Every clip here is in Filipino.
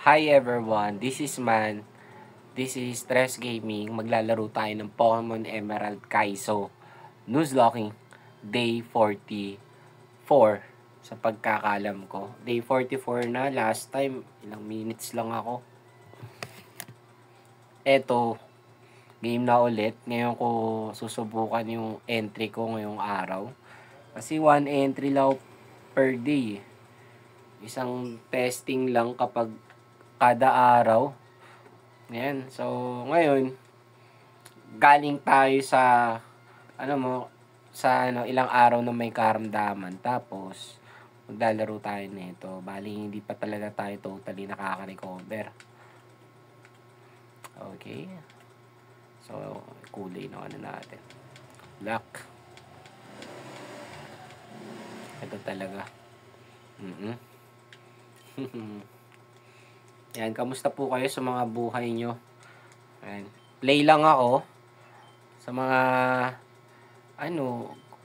Hi everyone, this is Man. This is Stress Gaming. Maglalaro tayo ng Pokemon Emerald Kaizo. Nuzlocking Day 44 sa pagkakalam ko. Day 44 na, last time, ilang minutes lang ako. Eto, game na ulit. Ngayon ko susubukan yung entry ko ngayong araw. Kasi one entry lang per day. Isang testing lang kapag kada araw. Ayan. So, ngayon, galing tayo sa, ilang araw na may karamdaman. Tapos, maglalaro tayo nito. Bali, hindi pa talaga tayo totally nakaka-recover. Okay. So, kulay na natin. Black. Ito talaga. Yan, kamusta po kayo sa mga buhay nyo? Ayan. Play lang ako. Sa mga,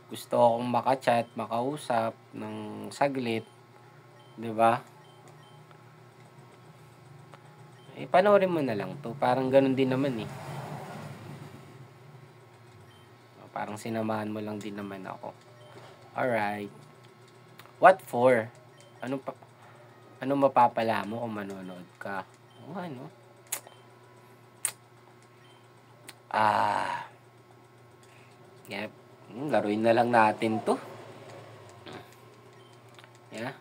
gusto akong makachat, makausap ng saglit. 'Di ba? Panoorin mo na lang to. Parang ganun din naman eh. Parang sinamahan mo lang din naman ako. Alright. What for? Ano mapapala mo kung manonood ka? Yep. Laruin na lang natin to. Yeah.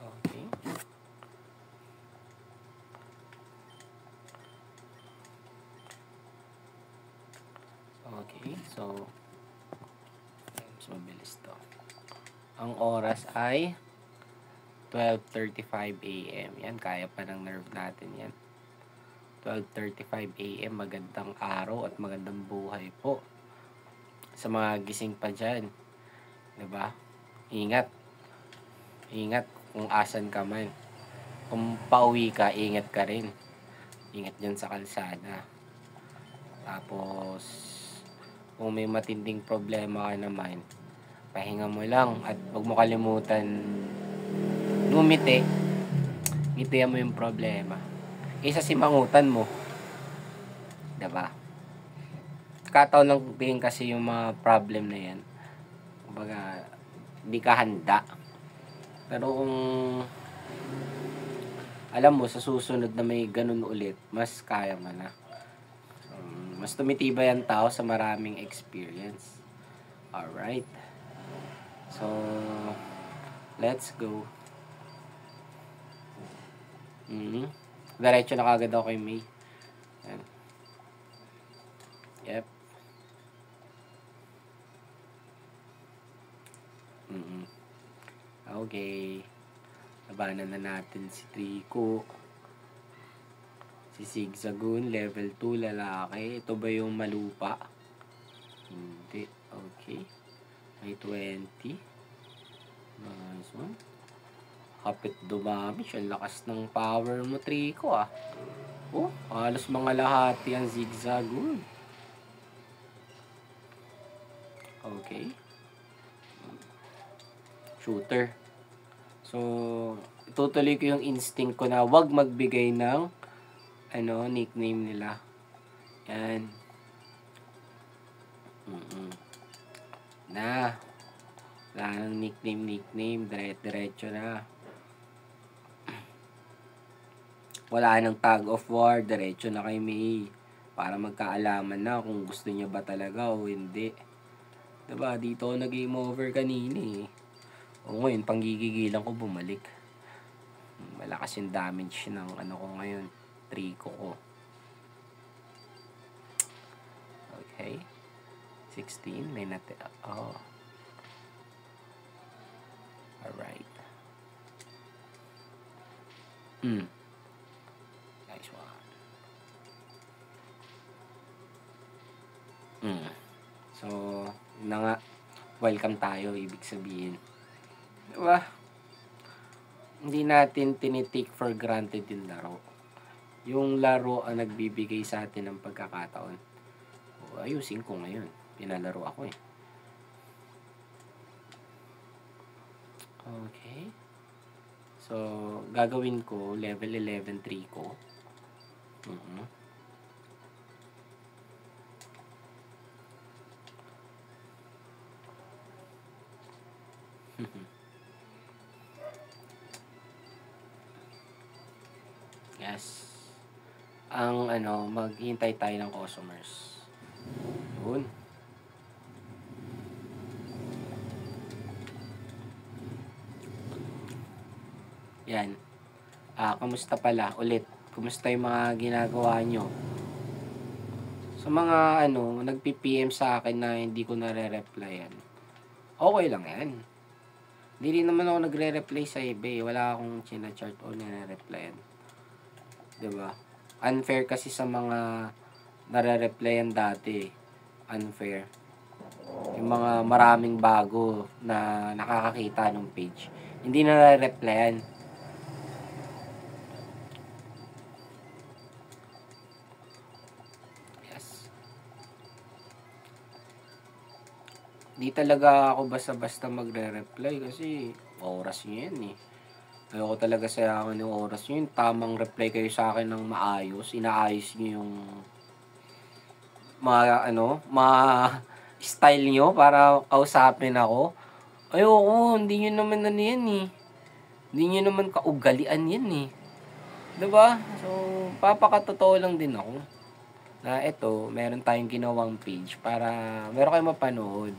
Okay. Okay, so mas mabilis to. Ang oras ay 12:35 AM. Yan, kaya pa ng nerve natin yan. 12:35 AM, magandang araw at magandang buhay po sa mga gising pa dyan. 'Di ba? Ingat. Ingat kung asan ka man. Kung pauwi ka, ingat ka rin. Ingat dyan sa kalsada. Tapos, kung may matinding problema ka naman, pahinga mo lang at huwag mo kalimutan ngumiti. Ngitian mo yung problema. Isa simangutan mo. 'Di ba? Kataon lang din kasi yung mga problem na yan. Kumbaga, hindi ka handa. Pero kung alam mo sa susunod na may ganun ulit, mas kaya mo na. Mas tumitibay ang tao sa maraming experience. Alright. So, let's go. Diretso na kagad ako kay May. Ayan. Yep. Okay. Labanan na natin si Trico. Si Zigzagoon, level 2, lalaki. Ito ba yung malupa? Hindi. Okay. May 20. Nice one. Kapit dumami. Ang lakas ng power mo, Trico ah. Oh, halos mga lahati ang Zigzagoon. Okay. Shooter. So, itutuloy ko yung instinct ko na wag magbigay ng nickname nila. Yan. Na. Wala nang nickname. Diretso na. Wala nang tag of war. Diretso na kay May. Para magkaalaman na kung gusto niya ba talaga o hindi. Diba? Dito ako nag-game over kanina eh. O ngayon, panggigigilan ko bumalik. Malakas yung damage ng ko ngayon. Trico ko. Okay. 16. May natin. Oh. Alright. Nice one. So, na nga. Welcome tayo, ibig sabihin. Diba? Hindi natin tinitake for granted yung laro. Yung laro ang nagbibigay sa atin ng pagkakataon. Ayusin ko ngayon. Pinalaro ako eh. Okay. So, gagawin ko, level 11 Trico. Yes. Ang maghintay tayo ng customers. Yun. Yan. Kamusta pala ulit? Kumusta yung mga ginagawa nyo? Sa mga nagpi-PM sa akin na hindi ko nare-replyan, okay lang yan. Hindi rin naman ako nagre-reply sa iba eh. Wala akong china-chart o nare-replyan. Diba? Unfair kasi sa mga nare-replyan dati. Unfair. Yung mga maraming bago na nakakakita ng page. Hindi nare-replyan. Yes. Di talaga ako basta-basta magre-reply kasi oras nyo yan eh. Ayoko talaga sayangan yung oras nyo. Yung tamang reply kayo sa akin ng maayos. Inaayos nyo yung style nyo para kausapin ako. Ayoko, hindi nyo naman yan eh. Hindi nyo naman kaugalian yan eh. Diba? So, papakatotoo lang din ako. Na ito, meron tayong ginawang page para meron kayong mapanood.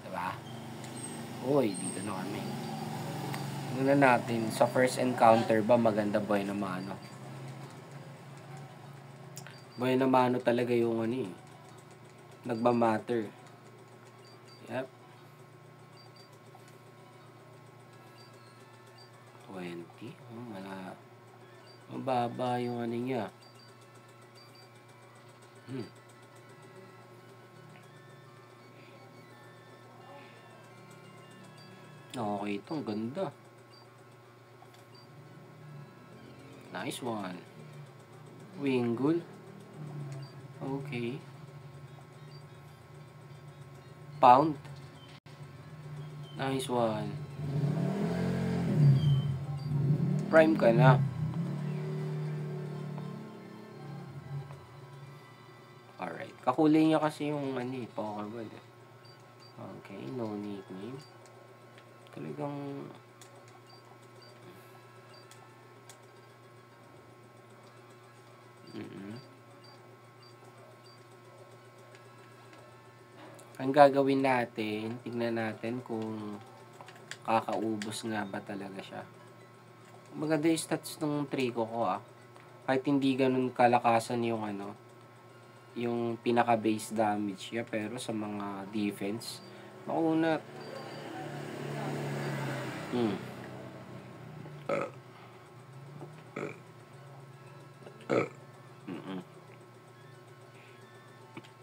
Diba? Uy, dito na kami. Muna natin, sa first encounter ba maganda Buhay na Mano? Buhay na Mano talaga yung nagmamatter. Yep. 20. Mababa yung niya. Okay, itong ganda. Nice one. Wingull. Okay. Pound. Nice one. Prime ka na. Alright. Kakulay niya kasi yung Pokéball eh. Okay, no nickname. Talagang ang gagawin natin, tignan natin kung kakaubos nga ba talaga siya. Maganda yung stats ng Trico ko Kahit hindi ganun kalakasan yung yung pinaka base damage niya, pero sa mga defense, mauna.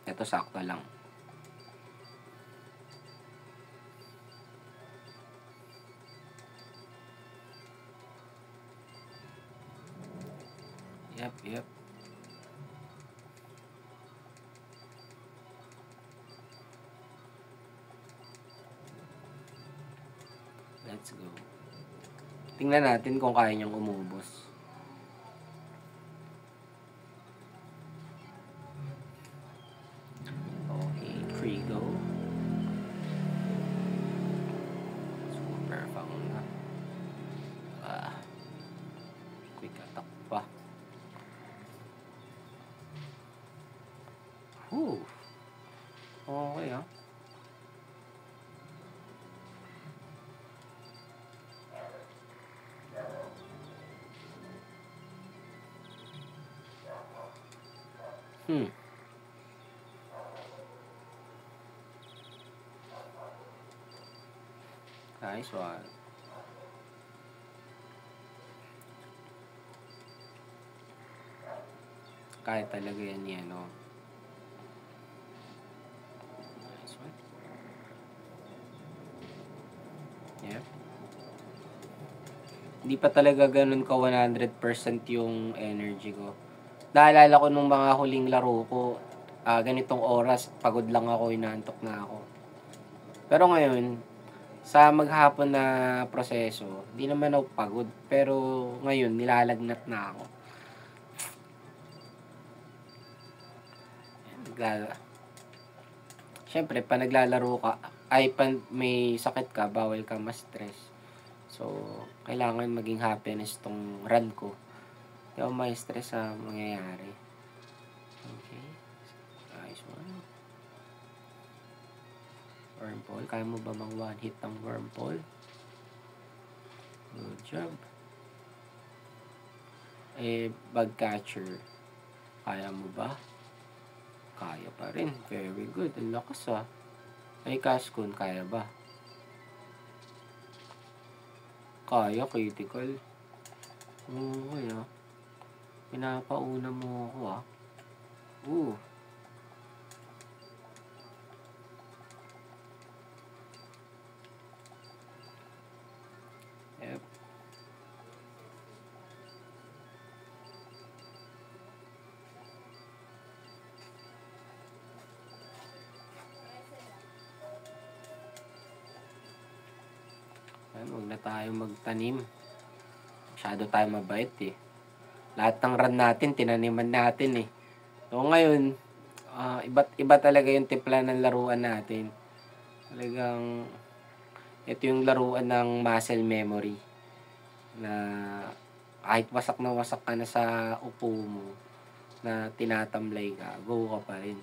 Ito sakto lang. Yep. Let's go. Tingnan natin kung kaya niyang umubos. Okay, Trigo. Super fang na. Quick attack pa. Okay Nice one. Kaya talaga yan Nice one. Yep. Hindi pa talaga ganun ka 100% yung energy ko. Naalala ko nung mga huling laro ko, ganitong oras, pagod lang ako, inaantok na ako. Pero ngayon, sa maghapon na proseso, hindi naman ako pagod, pero ngayon nilalagnat na ako. Siyempre 'pag naglalaro ka ay may sakit ka, bawal kang ma-stress. So, kailangan maging happiness 'tong run ko. Hindi ako ma-stress sa mangyayari. Okay. Nice one. Wormhole. Kaya mo ba mang one hit ng wormhole? Good job. Bug catcher. Kaya mo ba? Kaya pa rin. Very good. Ang lakas Cascoon, kaya ba? Kaya, critical. Okay Pinapauna mo ako Yep. Huwag na tayo magtanim. Masyado tayo mabait Lahat ng run natin, tinaniman natin So ngayon, iba talaga yung timpla ng laruan natin. Talagang, ito yung laruan ng muscle memory. Na kahit wasak ka na sa upo mo, na tinatamlay ka, go ka pa rin.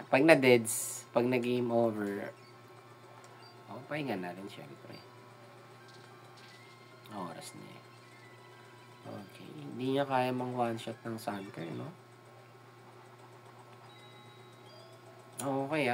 Pag na-deads, pag na-game over, pahinga na rin syempre. Oras na Okay. Hindi niya kaya mang one shot ng Sunker, no? Okay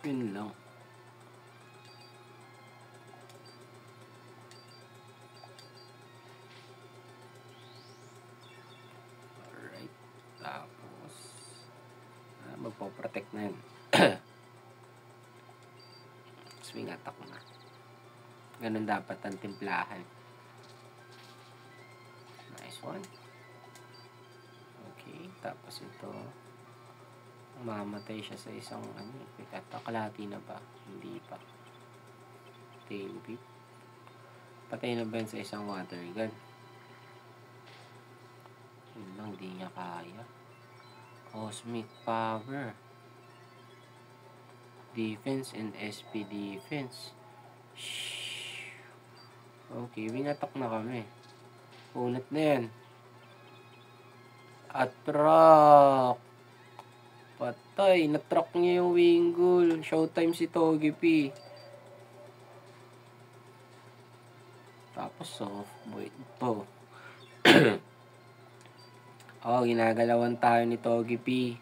Yun lang. Alright. Tapos, magpo-protect na yun. Swing attack na. Ganun dapat ang timplahan. Nice one. Okay. Tapos ito, mamatay siya sa isang quick attack. Kalahati na ba? Hindi pa. Tail whip. Patay na ba yun sa isang water gun? Yun lang, di niya kaya. Cosmic power. Defense and SP defense. Shhh. Okay, winatak na kami. Unat na yan. Attract. Patay, na-track niya yung Wingull. Showtime si Togepi. Tapos soft void po. Ginagalawan tayo ni Togepi.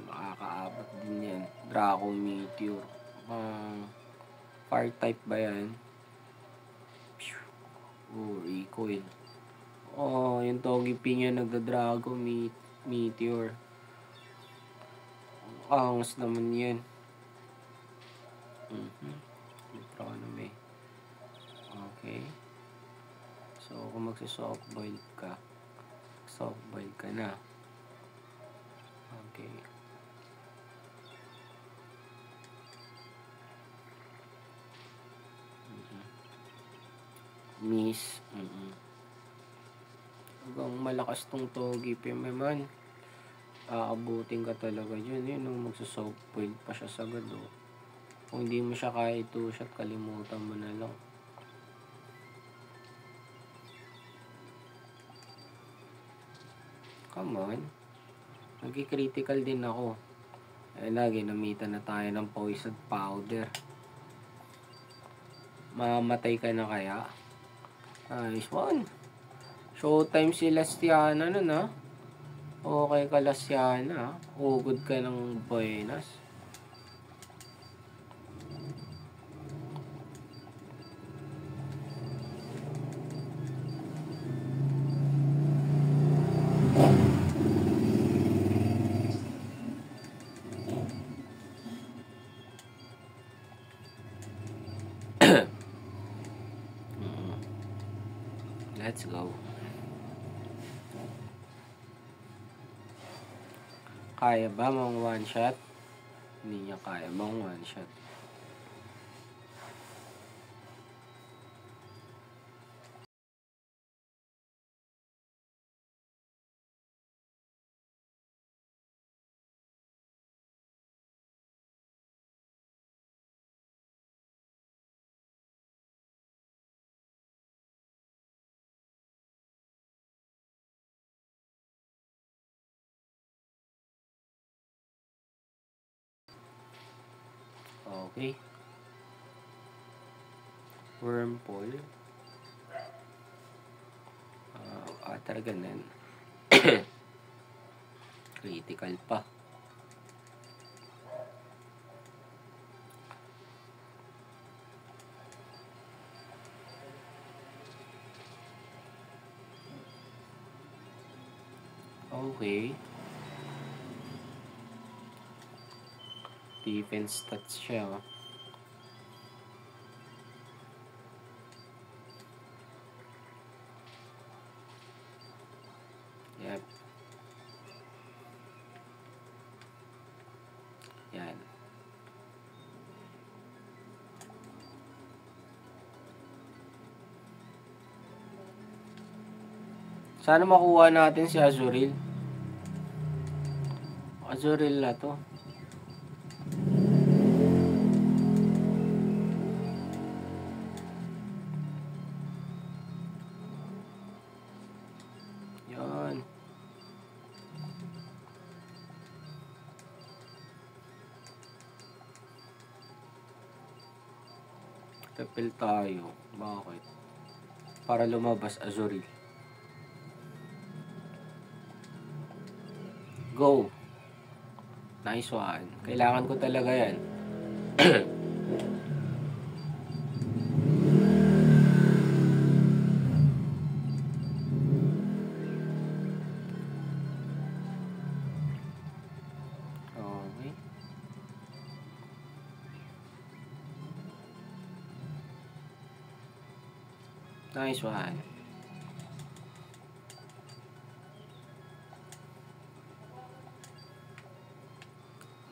Makakaabot din yan. Draco Meteor. Fire type ba yan? Recoil. Yung Togepi niya nagda-Draco Meteor. Angas naman yan. Metronomy. Okay. So, kung magsa-softboiled ka, softboiled ka na. Okay. Miss. Hanggang malakas tong Togepi man. Aabutin ka talaga dyan. Magsa-softboiled pa siya sagad Kung hindi mo siya kaya 2-shot, kalimutan mo na lang. Come on. Nag-critical din ako. Ginamitan na tayo ng poison powder. Mamatay ka na kaya? Nice one. Showtime si Lastiana nun Okay ka Lastiana. Ugod ka ng buenas. Let's go. Kaya ba mong one shot? Hindi niya kaya mong one shot. Okay. Wormhole. Talaga nan. Critical pa. Okay. Defense stats siya. Yep. Yan. Sana makuha natin si Azurill. Azurill na to. Yan. Repel tayo. Bakit? Para lumabas Azurill. Go. Nice one. Kailangan ko talaga yan. Okay. Nice one.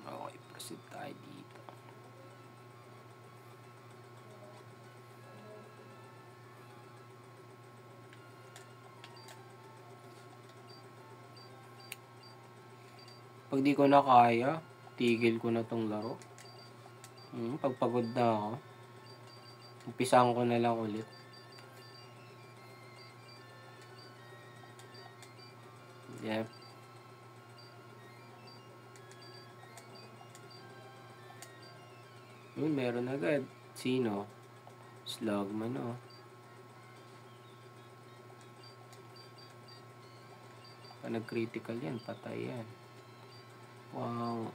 Okay, proceed tayo dito. Pag di ko na kaya, tigil ko na tong laro. Pagpagod na ako, umpisahan ko na lang ulit. Yep. Meron agad. Sino? Slugman, oh. Pag nag-critical yan, patay yan. Wow.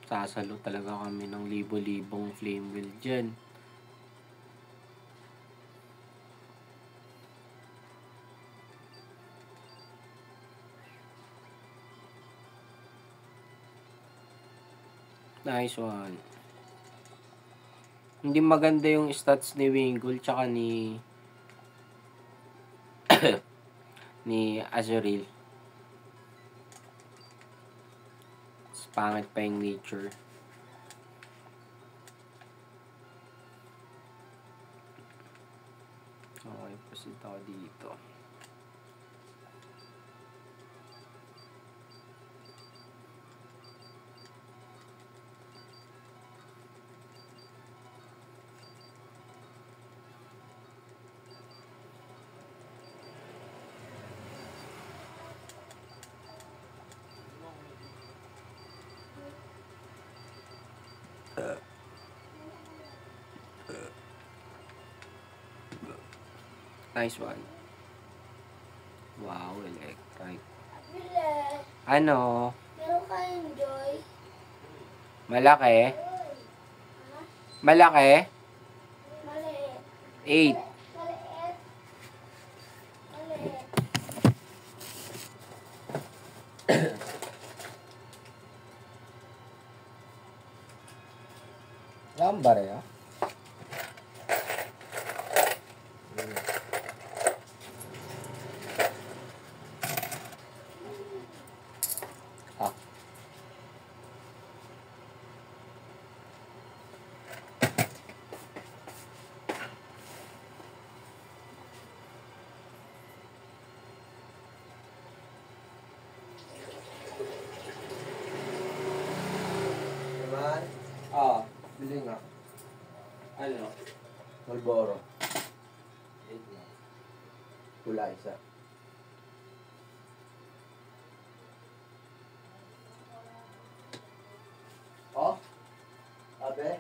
Sasalo talaga kami ng libo-libong flame wheel dyan. Nice one. Hindi maganda yung stats ni Wingull tsaka ni ni Azurill. Pangit pa yung nature. Okay, proceed ako dito. Nice one. Wow, electric. Ano? Meron kayong Joy? Malaki? Malaki? Maliit. 8. Maliit. Maliit. Lambar ya? Ah. Naman, Ah. bili nga. Ano? Malboro. Pula isa. Oh? Abe?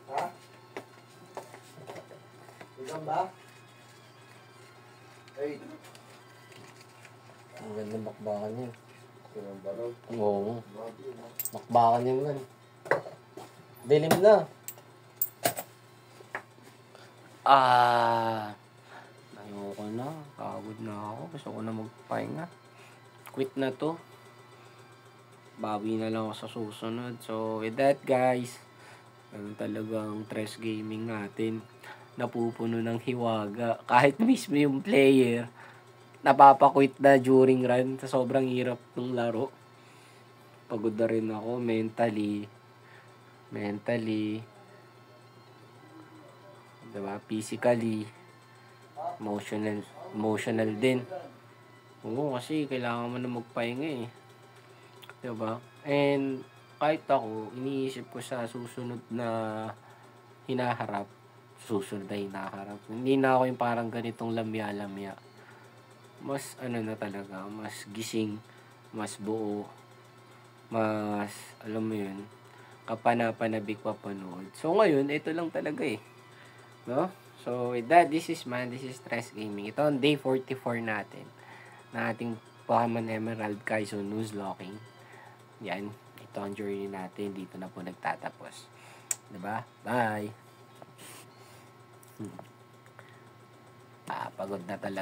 Ha? Ikaw ba? Hey. Ang ganda makbakan niya. Ikaw ba rin? Oo. Makbakan niya man. Dilim na. Ayoko na. Pagod na ako. Gusto ko na magpahinga. Quit na to. Bawi na lang ako sa susunod. So, with that guys, talagang Tres Gaming natin napupuno ng hiwaga. Kahit mismo yung player, napapakwit na during run sa sobrang hirap ng laro. Pagod na rin ako mentally, diba? Physically, emotional din. Oo, kasi kailangan mo na magpahinga eh. Diba? And kahit ako, iniisip ko sa susunod na hinaharap, hindi na ako yung parang ganitong lamya-lamya. Mas na talaga, mas gising, mas buo, mas, alam mo yun, kapana-panabik papanood. So ngayon, ito lang talaga eh. No? So with that, this is Tres Gaming. Ito ang day 44 natin na ating Pokemon Emerald Kaizo Nuzlocking. Yan, ito ang journey natin. Dito na po nagtatapos. Diba? Bye! Pagod na talaga.